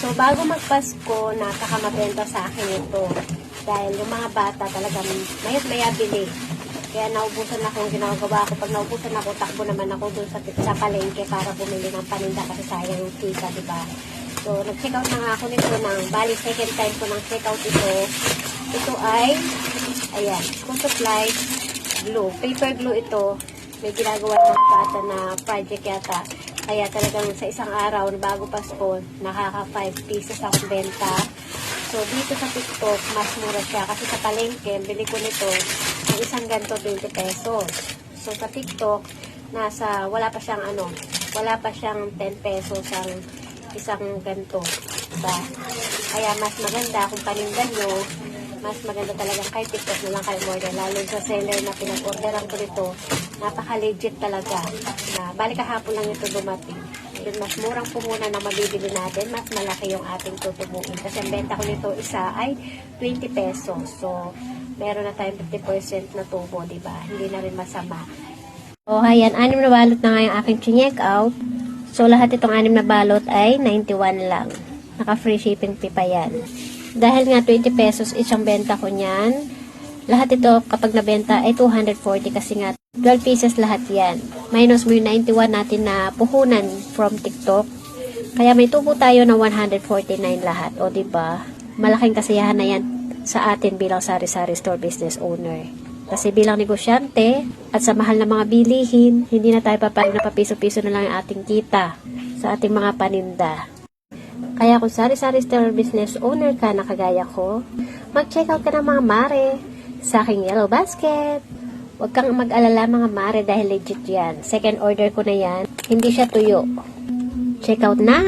So, bago magpasko, nakakamabenta sa akin ito. Dahil yung mga bata talagang mayat maya bili. Kaya naubusan ako, ginagawa ko. Pag naubusan ako, takbo naman ako dun sa palengke para bumili ng paninda kasi sayang yung kita, diba? So, nag-check out na nga ako nito ng, bali, second time ko ng check out ito. Ito ay, ayan, school supply, glue. Paper glue ito. May ginagawa ng bata na project yata. Kaya talagang sa isang araw, bago Pasko, nakaka 5 pieces akong benta. So, dito sa TikTok, mas mura siya. Kasi sa palengke, bili ko nito, ang isang ganito, 20 pesos. So, sa TikTok, wala pa siyang 10 pesos ang isang ganito. Diba? Kaya mas maganda kung panindan nyo, mas maganda talagang kay TikTok na lang kayo order. Lalo sa seller na pinag-orderan ko nito, napaka-legit talaga. Balik kahapon lang ito dumating. Yun, mas murang puhunan na mabibili natin, mas malaki yung ating tutubuin. Kasi ang benta ko nito isa ay 20 pesos. So, meron na tayong 50% na tubo, diba? Hindi na rin masama. O, ayan, 6 na balot na nga yung aking chinek out. So, lahat itong 6 na balot ay 91 lang. Naka-free shipping fee pa yan. Dahil nga 20 pesos isang benta ko niyan, lahat ito kapag nabenta ay 240 kasi nga 12 pieces lahat yan. Minus mo yung 91 natin na puhunan from TikTok. Kaya may tubo tayo ng 149 lahat. O diba? Malaking kasiyahan na yan sa atin bilang sari-sari store business owner. Kasi bilang negosyante at sa mahal na mga bilihin, hindi na tayo papayag na papiso-piso na lang yung ating kita sa ating mga paninda. Kaya kung sari-sari store business owner ka na kagaya ko, mag-check out ka ng mga mare sa aking yellow basket. Huwag kang mag-alala mga mare dahil legit yan. Second order ko na yan. Hindi siya tuyo. Check out na!